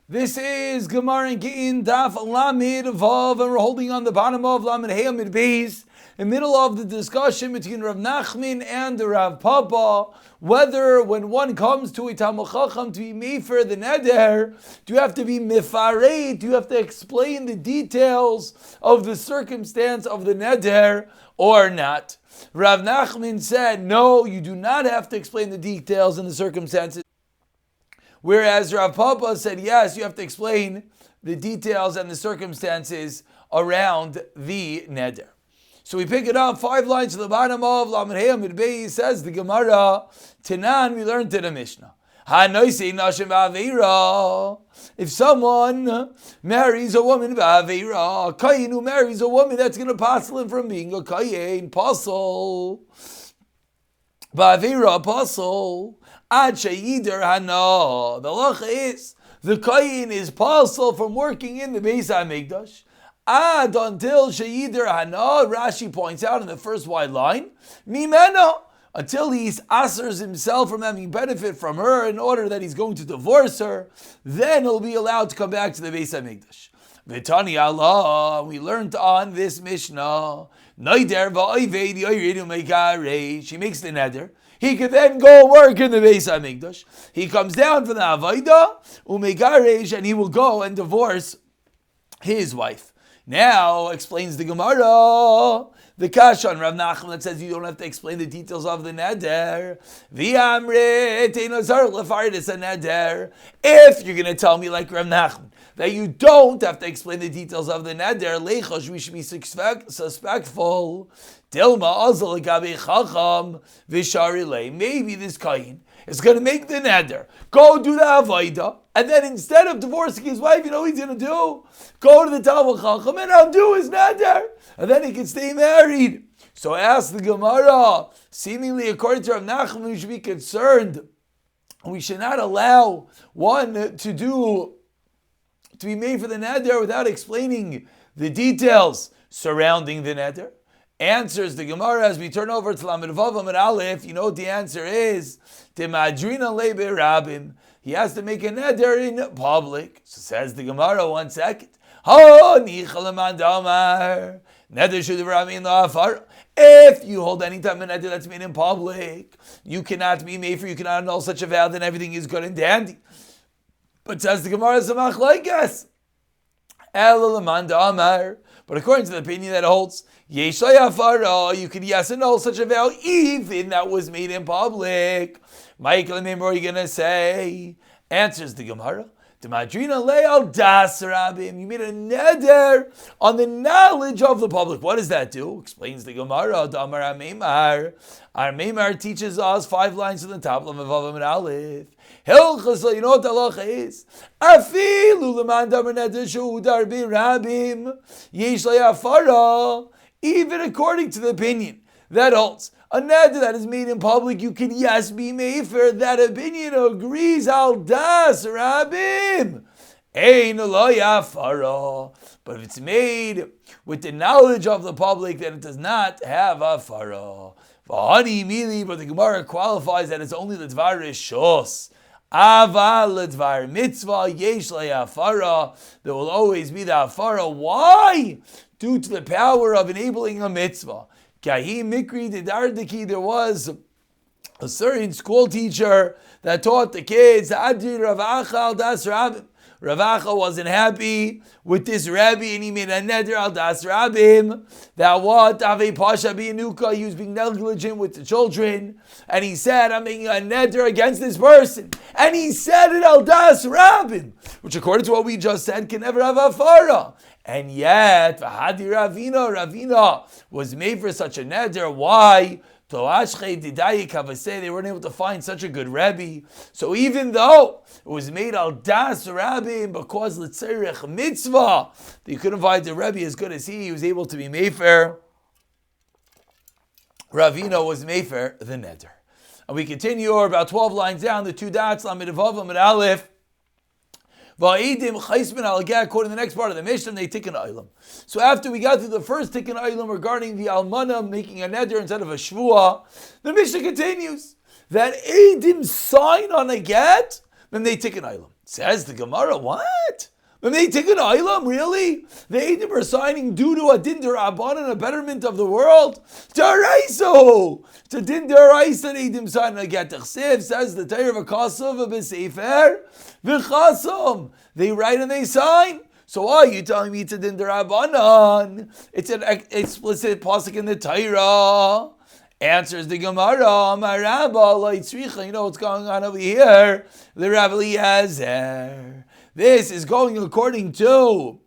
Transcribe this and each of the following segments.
This is Gemara in Gittin, Daf Lamed Vav, and we're holding on the bottom of Lamed Hey Amid Beis, in the middle of the discussion between Rav Nachman and the Rav Papa, whether when one comes to a Talmud Chacham to be mefer the neder, do you have to be mefareit, do you have to explain the details of the circumstance of the neder or not? Rav Nachman said, no, you do not have to explain the details and the circumstances. Whereas Rav Papa said, yes, you have to explain the details and the circumstances around the neder. So we pick it up 5 lines to the bottom of Lamed Hey Amid Beis. Says the Gemara, Tanan, we learned in the Mishnah. If someone marries a woman ba'aveira, a kayin who marries a woman, that's going to passel him from being a kayin, passel. Ba'aveira, passel. Ad sheyider hana. The halacha is the kayin is passel from working in the Beis HaMikdash. Ad until sheyider hana. Rashi points out in the first wide line, mimena, until he asers himself from having benefit from her in order that he's going to divorce her, then he'll be allowed to come back to the Beis HaMikdash. V'tani Allah, we learned on this Mishnah, Noider va'oived yoyridu mekarei. She makes the neder. He could then go work in the Beis HaMikdash. He comes down from the Avodah, umegaresh, and he will go and divorce his wife. Now, explains the Gemara, the Kasha on Rav Nachman that says you don't have to explain the details of the neder. If you're going to tell me like Rav Nachman that you don't have to explain the details of the neder, lechosh, we should be suspectful. Dilma azal gabi chacham v'sharilei. Maybe this kain is going to make the neder, go do the avodah, and then instead of divorcing his wife, you know what he's going to do? Go to the Talmud Chacham and undo his neder, and then he can stay married. So ask the Gemara, seemingly according to Rav Nachman, we should be concerned. We should not allow one to be made for the neder without explaining the details surrounding the neder. Answers the Gemara as we turn over to Lamed Vav Amid Aleph. You know what the answer is? Timadrina lebe rabim. He has to make a neder in public. So says the Gemara, 1 second. If you hold any type of neder that's made in public, you cannot be made for, you cannot annul such a vow, then everything is good and dandy. But says the Gemara, Samach like us. But according to the opinion that holds, you could yes and no such a vow even that was made in public. Michael, remember what are you going to say? Answers the Gemara. You made a neder on the knowledge of the public. What does that do? Explains the Gemara. Our Meimar teaches us 5 lines to the top of Vav Amid Aleph. You know what the halacha is? Even according to the opinion that holds a neder that is made in public, you can yes be mefer. That opinion agrees al das rabim. But if it's made with the knowledge of the public, then it does not have a fara. But the Gemara qualifies that it's only the dvar rishos. Aval ledvar mitzvah yesh le'afara. There will always be the afara. Why? Due to the power of enabling a mitzvah. Kahi mikri didardiki. There was a certain school teacher that taught the kids Adi Ravacha al das Rabbim. Ravacha wasn't happy with this rabbi and he made a neder al das Rabbim that what Ave Pasha Bianuka, he was being negligent with the children, and he said, I'm making a neder against this person, and he said it al das Rabbim, which according to what we just said can never have a fara. And yet Vahadi Ravina was made for such a neder. Why? They weren't able to find such a good Rebbe. So even though it was made al das Rabbi, because l'tzerich mitzvah, they couldn't find the Rebbe as good as he was able to be mefer. Ravina was mefer the neder. And we continue, or about 12 lines down, the 2 dots, Lamed Vav Amid Aleph. According to the next part of the Mishnah, they tikkun olam. So after we got through the first tikkun olam regarding the almana making a neder instead of a shvua, the Mishnah continues that Eidim sign on a get, then they tikkun olam. Says the Gemara, what? When they take an Olam, really? The Eidim are signing due to a din d'Rabbanan, a betterment of the world? D'Oraiso! It's a din d'Oraisa that Eidim sign a get. Says the Torah of Akasav b'Sefer v'Chasam. They write and they sign. So why are you telling me it's a din d'Rabbanan? It's an explicit pasuk in the Torah. Answers the Gemara, my Rabba, you know what's going on over here? The Rabbi Eliezer. This is going according to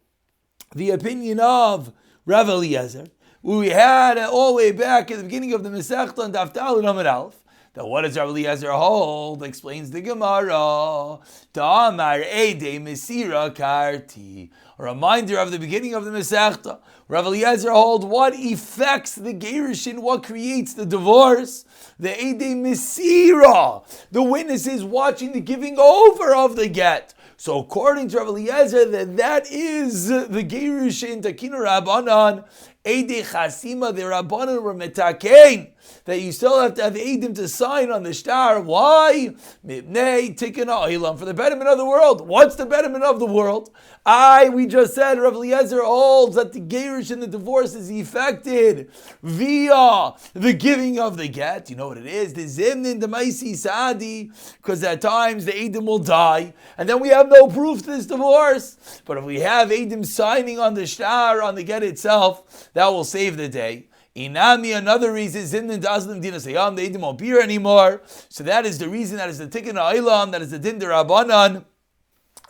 the opinion of Rabbi Eliezer. We had all the way back at the beginning of the Masechta and Daf Daled Amud Aleph. That what does Rabbi Eliezer hold? Explains the Gemara. Ta'amar Eidei Mesira Karti. A reminder of the beginning of the Masechta. Rabbi Eliezer hold what affects the gerushin, what creates the divorce. The Eidei Mesira. The witness is watching the giving over of the get. So according to Rabbi Eliezer, that is the gerushin takinu Rabbanan. Eidei Chasima, the Rabbanan were metakein. That you still have to have Eidim to sign on the shtar. Why? Mipnei tikana olam, for the betterment of the world. What's the betterment of the world? We just said Rav Eliezer holds that the gerush and the divorce is effected via the giving of the get. You know what it is? The zimnin, the maisi sadi, because at times the Eidim will die, and then we have no proof to this divorce. But if we have Eidim signing on the shtar, on the get itself, that will save the day. Inami, another reason, Zimnin Dazlim Dina Sayam, the Eidim won't be here anymore. So that is the reason, that is the Tikkun Ha'ilam, that is the Din D'Rabbanan,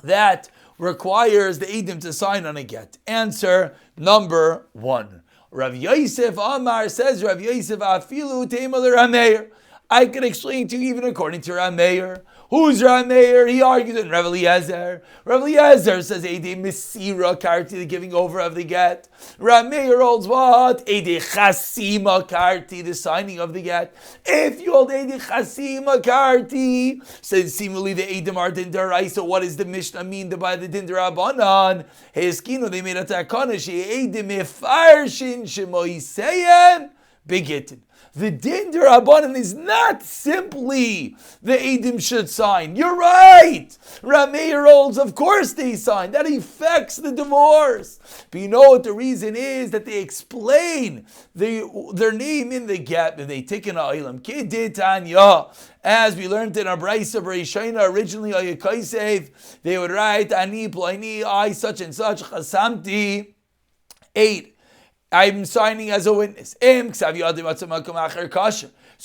that requires the Eidim to sign on a get. Answer number 1. Rav Yosef Amar says, Rav Yosef Afilu Teimah L'Rameir. I can explain to you even according to Rameir. Who's Rameir? He argues in Rav Eliezer. Rav Eliezer says Eidei Mesira Karti, the giving over of the get. Rameir holds what? Eidei Chasima Karti, the signing of the get. If you hold Eidei Chasima Karti, says seemingly the Eidim are din d'Oraisa. What does the Mishnah mean by the din d'Rabbanan? Heeskino, they made a takana she Eidim Mefarshin Shemoiseyem Gittin. The din d'Rabbanan is not simply the Eidim should sign. You're right. Rameir holds, of course they sign. That affects the divorce. But you know what the reason is? That they explain their name in the get. They take an Olam. Kedetanya. As we learned in our Brisa B'Rishaina, originally Concise, they would write Ani Plani, I such and such, Chasamti 8. I'm signing as a witness. So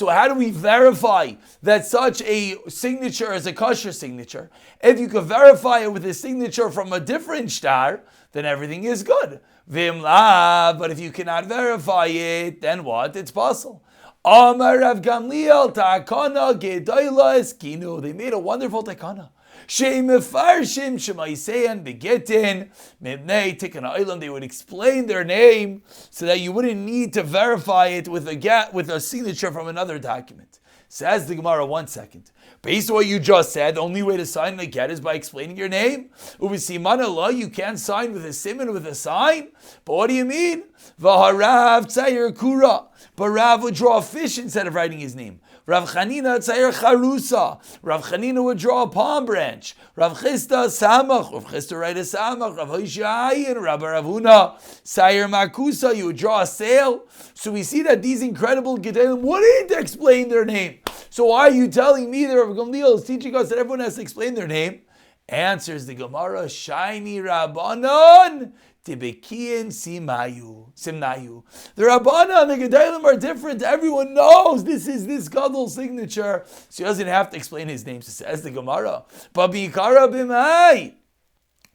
how do we verify that such a signature is a kosher signature? If you could verify it with a signature from a different shtar, then everything is good. But if you cannot verify it, then what? It's possible. Amar Rav Gamliel Takana Gedoyla Eskinu. They made a wonderful takana. Shemefarshim Shemaiseyan Begittin Mibnei Tikkun Ha'ilam. They would explain their name so that you wouldn't need to verify it with a signature from another document. Says the Gemara, 1 second. Based on what you just said, the only way to sign a get is by explaining your name. Ubisiman Allah, you can't sign with a simon, with a sign. But what do you mean? V'harav tzayir kura. But Rav would draw a fish instead of writing his name. Rav Chanina tzayir charusa. Rav Chanina would draw a palm branch. Rav Chista samach. Rav Chista write a samach. Rav Hosha'ayin. Rav Ravuna tzayir makusa. You would draw a sail. So we see that these incredible Gittin wouldn't explain their name. So why are you telling me that Rav Gamliel is teaching us that everyone has to explain their name? Answers the Gemara, Shaini Rabbanon Tibekian Simnayu. The Rabbanon and the Gedalim are different. Everyone knows this is this Gadol signature. So he doesn't have to explain his name. So says the Gemara. But Bikara B'mai.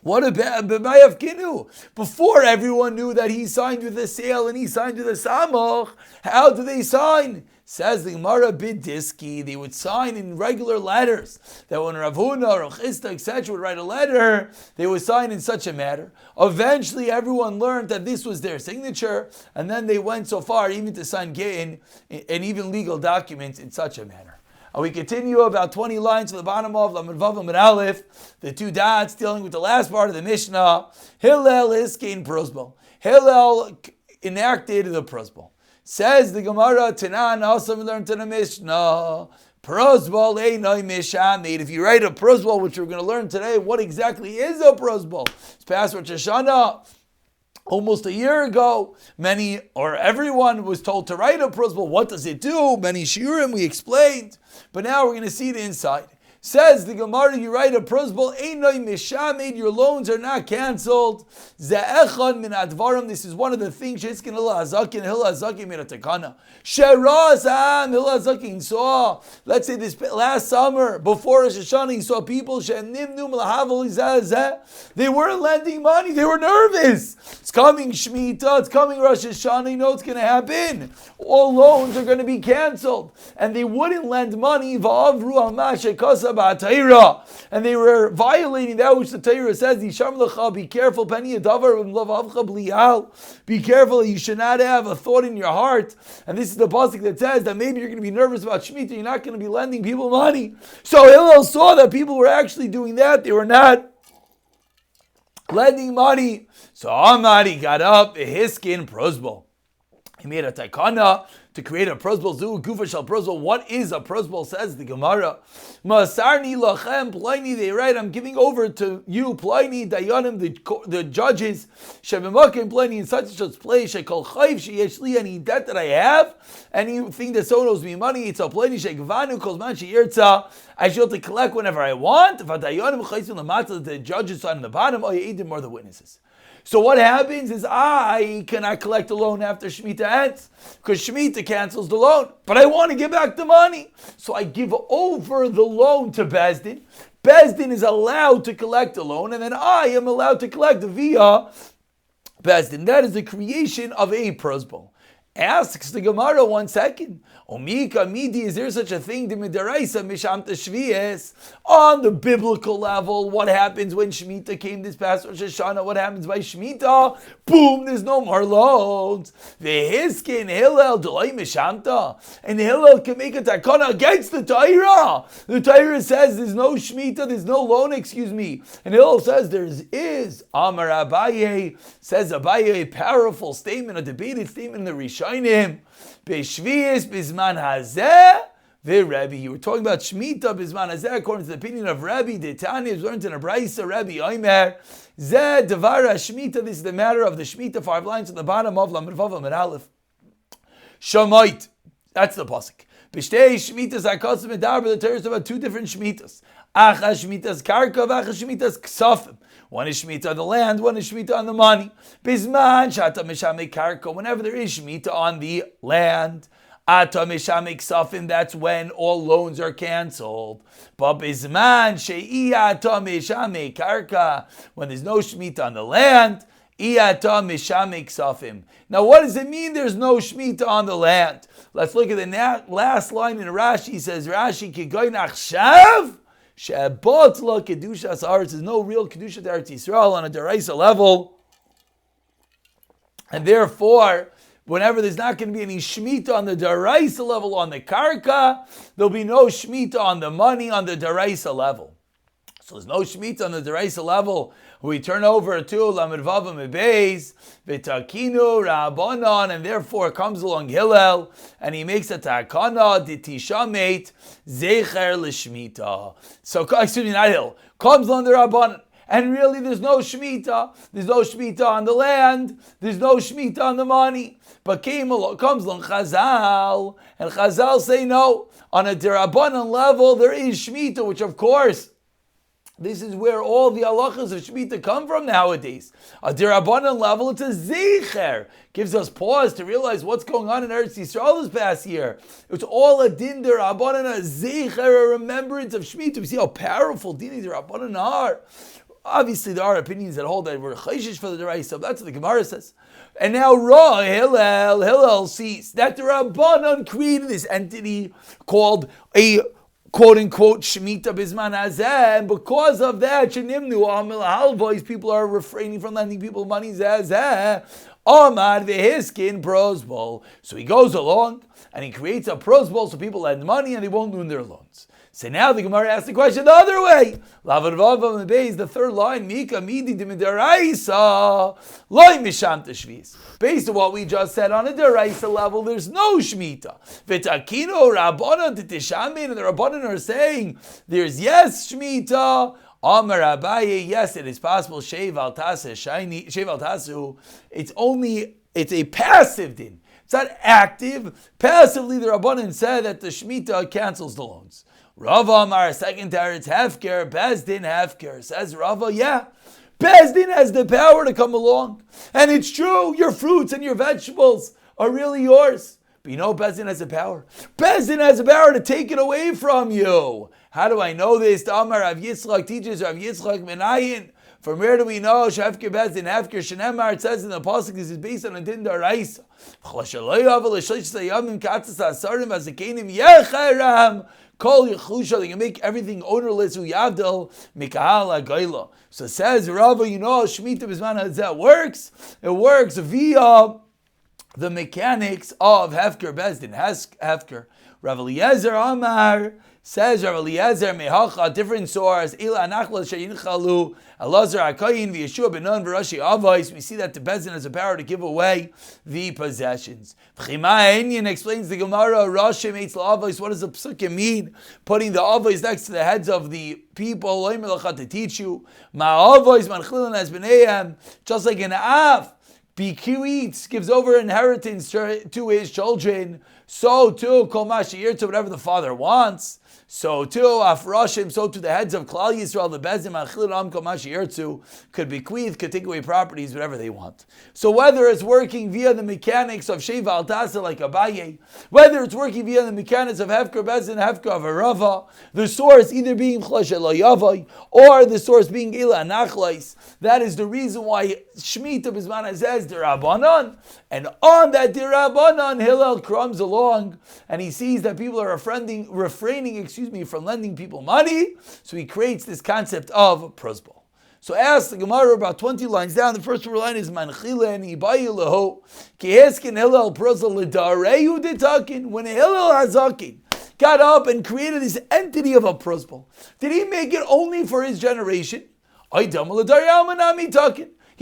What about B'mai Avkinu? Before everyone knew that he signed with a sail and he signed with a samach, how do they sign? Says the Gemara Bidiski, they would sign in regular letters. That when Rav Huna, Rav Chista, etc. would write a letter, they would sign in such a manner. Eventually everyone learned that this was their signature, and then they went so far even to sign Gittin and even legal documents in such a manner. And we continue about 20 lines to the bottom of Lamed Vav Lamed Aleph, the two dots dealing with the last part of the Mishnah. Hillel Hiskein Prosbol. Hillel enacted the Prosbol. Says the Gemara, Tanan, also we learned in the Mishnah, Prosbol einoi mishamid. If you write a prosbol, which we're going to learn today, what exactly is a prosbol? It's past Rosh Hashanah. Almost a year ago, many or everyone was told to write a prosbol. What does it do? Many shiurim we explained, but now we're going to see the inside. Says the Gemara, you write a prosbol, einoi mishamid, your loans are not canceled. Ze'echad min advarim, this is one of the things, she'iskin hil hazakin, hil hazakin min atakana. She'razam, hil hazakin saw, let's say this last summer, before Rosh Hashanah, he saw people, she'nimnu m'lahavel izah, they weren't lending money, they were nervous. It's coming Shemitah, it's coming Rosh Hashanah, you know what's going to happen. All loans are going to be canceled. And they wouldn't lend money, va'avru ha'mashe kasa ba'atayra. And they were violating that which the Torah says, Yisham lecha, be careful, penny adavar, v'mlavavcha bli'al. Be careful, you should not have a thought in your heart. And this is the pasuk that says that maybe you're going to be nervous about Shemitah, you're not going to be lending people money. So Hillel saw that people were actually doing that, they were not lending money. So Amari got up, his skin prosbol. He made a taikana to create a prosbol. Zu gufa shal prosbol. What is a prosbol? Says the Gemara. Masarni lachem Pliny. They write, I'm giving over to you, Pliny, Dayanim, the judges. Shebemakim Pliny in such and such place. Shekol chayv sheyeshli, any debt that I have, anything that someone owes me money. It's a Pliny shekvanu kolzman sheyirtza. I should to collect whenever I want. V'dayanim chayzun lamata. The judges on the bottom. Or yedim, or the witnesses. So what happens is I cannot collect a loan after Shemitah ends because Shemitah cancels the loan. But I want to give back the money. So I give over the loan to Bezdin. Bezdin is allowed to collect the loan and then I am allowed to collect via Bezdin. That is the creation of a prosbol. Asks the Gemara 1 second. Omika midi, is there such a thing? The midaraisa misham teshvies. On the biblical level, what happens when Shemitah came this past Rosh Hashanah? What happens by Shemitah? Boom, there's no more loans. Vehiskin Hillel delay mishamta. And Hillel can make a takana against the Torah. The Torah says there's no Shemitah, there's no loan, And Hillel says there is. Amar Abaye, says Abaye, a powerful statement, a debated statement in the Rishonim. Beishvius bizman hazeh veRebbi. You were talking about Shemitah bizman hazeh according to the opinion of Rebbe. The Tanya is learned in a Brisa. Rebbe Omer zeh devara Shemitah. This is the matter of the Shemitah. 5 lines at the bottom of Lamed Vav Amud Aleph. Shamoit. That's the pasuk. B'shtei Shemitas hakasim medaber. The Torah is about 2 different Shemitas. Achas Shemitas karka, achas Shemitas ksafim. One is Shemitah on the land, one is Shemitah on the money. Bizman shata mishame karka. Whenever there is Shemitah on the land, ata mishame ksafim. That's when all loans are canceled. But bizman shei ata mishame karka. When there's no Shemitah on the land, ata mishame ksafim. Now, what does it mean? There's no Shemitah on the land. Let's look at the last line in Rashi. It says Rashi kigoy nachshav. She'abotla kedushas aretz. There's no real kedusha to Eretz Yisrael on a deraisa level, and therefore, whenever there's not going to be any shmita on the deraisa level on the karka, there'll be no shmita on the money on the deraisa level. So there's no shmita on the deraisa level. We turn over to Lamed Vav Amud Beis v'takinu Rabbanon, and therefore comes along Hillel and he makes a takana ditishamet zecher l'shmita. So excuse me, not Hillel. Comes along the Rabbanon. And really there's no Shemitah. There's no Shemitah on the land. There's no Shemitah on the money. But comes along Chazal. And Chazal say no. On a Derabanan level there is Shemitah, which of course, this is where all the halachas of Shemitah come from nowadays. A Derabanan level, it's a Zecher. Gives us pause to realize what's going on in Eretz Yisrael this past year. It's all a Din Derabanan, a Zecher, a remembrance of Shemitah. We see how powerful Din Derabanan are. Obviously, there are opinions that hold that we're chayshish for the deraisa. That's what the Gemara says. And now, Hillel sees that the Rabbanon created this entity called a quote-unquote Shemitah Bizman Hazeh, and because of that, Shenimnu Amil Halvois, people are refraining from lending people money, Zazeh, Amar Vehiskin prosbol. So he goes along, and he creates a prosbol so people lend money and they won't lose their loans. So now the Gemara asks the question the other way. The third line, Mika midi d'midaraisa loy misham teshvis. Based on what we just said on a deraisa level, there's no shmita. V'takino rabbanon t'tishamin, and the rabbanon are saying there's yes shmita. Amar Abaye, yes, it is possible. Sheiv al tasu. It's a passive din. It's not active. Passively, the rabbanon said that the shmita cancels the loans. Rava Amar, second tower, it's hefker, Bezdin hefker. Says Rava, yeah, Bezdin has the power to come along. And it's true, your fruits and your vegetables are really yours. But you know Bezdin has the power. Bezdin has the power to take it away from you. How do I know this? The Amar Rav Yitzchak teaches Rav Yitzchak Menayin. From where do we know? Shefker Bezdin hefker Shenemar. It says in the pasuk, this is based on a din daraisa. Kol Yechusha, they can make everything ownerless. Uyavdel Mikahal Agayla. So says Rava, you know, Shemitah Bisman, that works. It works via the mechanics of Hefker Bezdin, Hefker. Rav Eliezer Amar says, Rav Eliezer Mehacha, different source. Ila Anachla Sheyinchalu Elazar Akayin v'Yeshua Benon v'Rashi Avos. We see that the Bezdin has the power to give away the possessions. Chima Enyan explains the Gemara. Rashi Eitz Avos. What does the psukim mean? Putting the Avos next to the heads of the people. To teach you. Ma Avos Manchilin as Bneihem. Just like an Av bequeaths, gives over inheritance to his children. So too, Kol Mashir, to whatever the father wants. So too, Afrashim, so to the heads of Klal Yisrael, the Bezim, Achil Ram Kol Mashir, could bequeath, could take away properties, whatever they want. So whether it's working via the mechanics of Sheva Al Tasa, like Abaye, whether it's working via the mechanics of Hefker Bezin, Hefker of Arava, the source either being Chlosh Eloyavai, or the source being Ila Nachlais, that is the reason why Shemitah Bismana says Dirabanan, and on that Dirabanan, Hillel comes along, and he sees that people are refraining from lending people money, so he creates this concept of prosbol. So ask the Gemara about 20 lines down. The first line is Manchila and Ibayi Leho Keheskin Hillel prosel Lidareyu Ditakin. When Hillel Hazakin got up and created this entity of a prosbol, did he make it only for his generation? He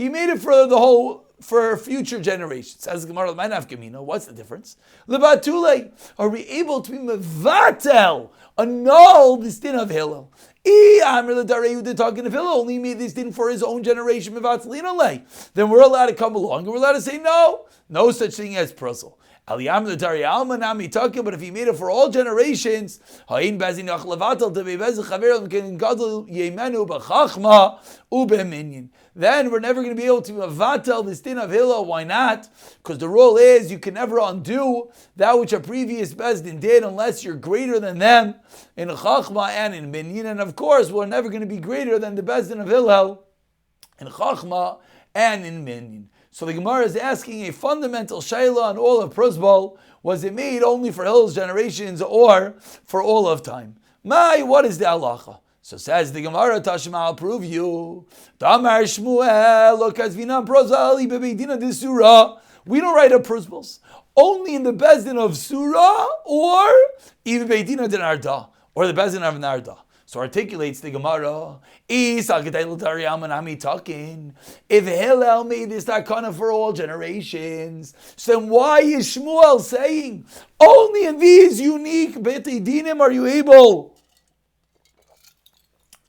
made it for future generations. Says the Gemara, what's the difference? Are we able to be mevatel, annul this din of Hillel? Talking of Hillel only made this din for his own generation. Then we're allowed to come along and we're allowed to say no such thing as prosel. But if he made it for all generations, then we're never going to be able to avatel this din of Hillel. Why not? Because the rule is you can never undo that which a previous bezdin did unless you're greater than them in chachma and in minyan. And of course, we're never going to be greater than the bezdin of Hillel in chachma and in minyan. So the Gemara is asking a fundamental shayla on all of prosbol. Was it made only for Hillel's generations or for all of time? What is the halacha? So says the Gemara, Tashma, I'll prove you. Damar Shmuel, Lokazvina Prozali Bebeidina de Surah. We don't write up prosbols only in the bezdin of Surah or even Beidina de Narda or the bezdin of Narda. So articulates the Gemara, if Hillel made this takana for all generations, so then why is Shmuel saying only in these unique Beti Dinim are you able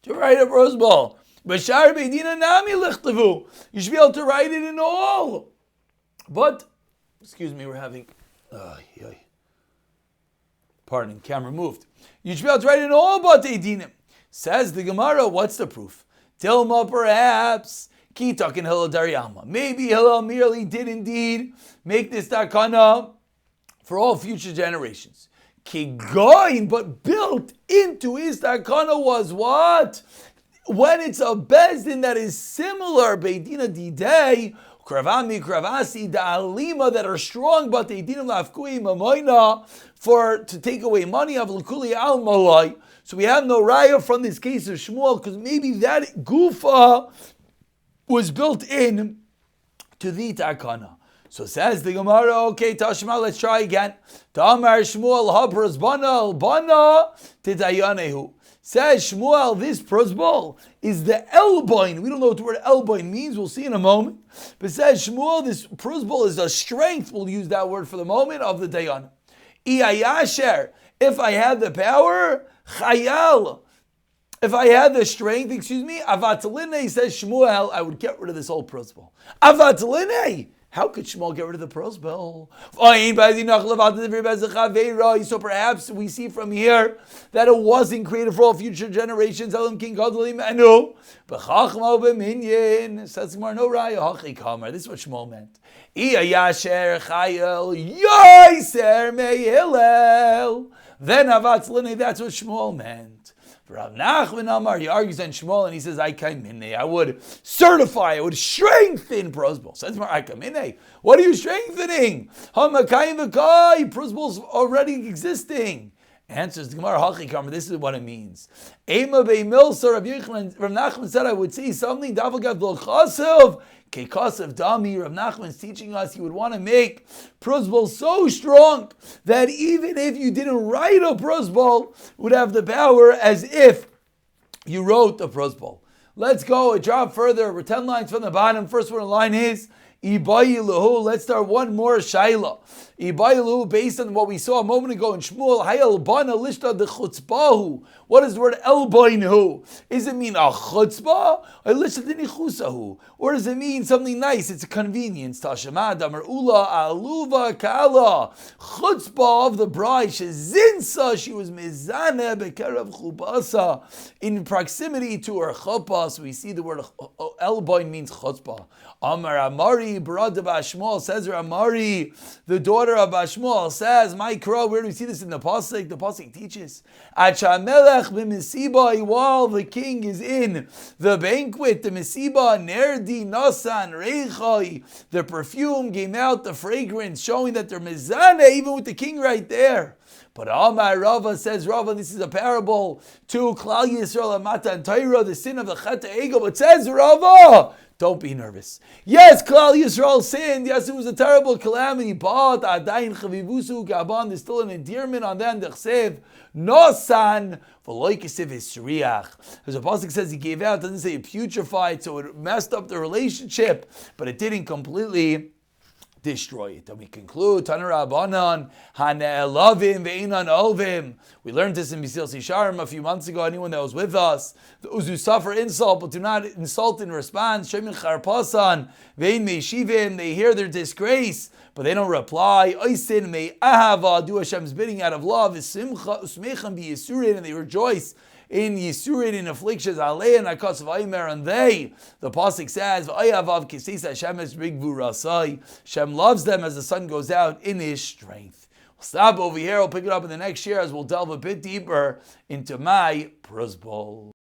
to write a prosbol? Bashar Beidina Nami Lichtavu. You should be able to write it in all. But, excuse me, we're having, pardon, camera moved. You should be able to write in all Batei Dinim. Says the Gemara, what's the proof? Tilma, perhaps. Kitak and Hillel Daryama. Maybe Hillel merely did indeed make this takana for all future generations. Kigoin, but built into his takana was what? When it's a bezdin that is similar, Beidina Didei, Kravami, Kravasi, Da'alima, that are strong, but they didn't lafkui mamoina to take away money of Lukuli al Malai. So we have no raya from this case of Shmuel, because maybe that gufa was built in to the takana. So says the Gemara, okay, Tashma, let's try again. Tamar Shmuel habras bana titayanehu. Says Shmuel, this prosbol is the elboin. We don't know what the word elboin means. We'll see in a moment. But says Shmuel, this prosbol is the strength. We'll use that word for the moment of the dayana. Iyayasher, if I had the power, chayal. If I had the strength, avatalene, says Shmuel, I would get rid of this whole prosbol. Avatalene. How could Shmuel get rid of the prosbol? So perhaps we see from here that it wasn't created for all future generations. But Chachma says no raya. This is what Shmuel meant. Then that's what Shmuel meant. Rav Nachman Amar, he argues on Shmuel and he says, I would certify, I would strengthen prosbol. Says what are you strengthening? Prosbol's already existing. Answers the Gemara, Hachikam, this is what it means. Ema be'milsa, Rav Nachman said, I would say something, Davagav l'chasav, Kekasav Dami. Rav Nachman's teaching us he would want to make prosbol so strong that even if you didn't write a prosbol, would have the power as if you wrote the prosbol. Let's go a drop further. We're 10 lines from the bottom. First one in line is Ibayilahu. Let's start one more shaila. Ibayilahu, based on what we saw a moment ago in Shmuel, Hayal Bana Lishta de Chutzbahu. What does the word elboinhu? Does it mean a chutzbah? Or Lishta de Nichusahu? Or does it mean something nice? It's a convenience. Tashemad, Amar Ula, Aluva, Kala. Chutzbah of the bride, Shezinsa, she was mizane bekerav chubasa, in proximity to her chuppah. So we see the word elboin means chutzbah. Amar Amari, Barad Bashmuel, says Amari, the daughter of Bashmuel, says, my crow, where do we see this in the Pasuk? The Pasuk teaches, Achamelech b'misiba, while the king is in the banquet, the misiba, nerdi, nasan, reichai, the perfume came out, the fragrance, showing that they're mizane, even with the king right there. But Amar Rava, says Rava, this is a parable to Klal Yisrael, Matan Torah, the sin of the Chet Ego. But says Rava, don't be nervous. Yes, Klal Yisrael sinned. Yes, it was a terrible calamity. But Adayin Chavivusu Gaban, there's still an endearment on them. Dechsev Nosan V'loikesiv Hisriach. As a pasuk says, he gave out. It doesn't say it putrefied, so it messed up the relationship, but it didn't completely destroy it. And we conclude, Taner Rabbanan, Hane'elavim ve'inan olvim. We learned this in Mesilas Yesharim a few months ago. Anyone that was with us, those who suffer insult but do not insult in response, Shemin Charpasan, ve'in meishivim, they hear their disgrace, but they don't reply. Oisin me'ahava, do Hashem's bidding out of love, Simcha, Usmecham b'Yisurin, and they rejoice in Yisurin, in afflictions, Alei and Akas Vaymer, and they, the Pasuk says, V'ayavav Concise Hashem es rigvu rasai. Hashem loves them as the sun goes out in his strength. We'll stop over here, we'll pick it up in the next year as we'll delve a bit deeper into my prosbol.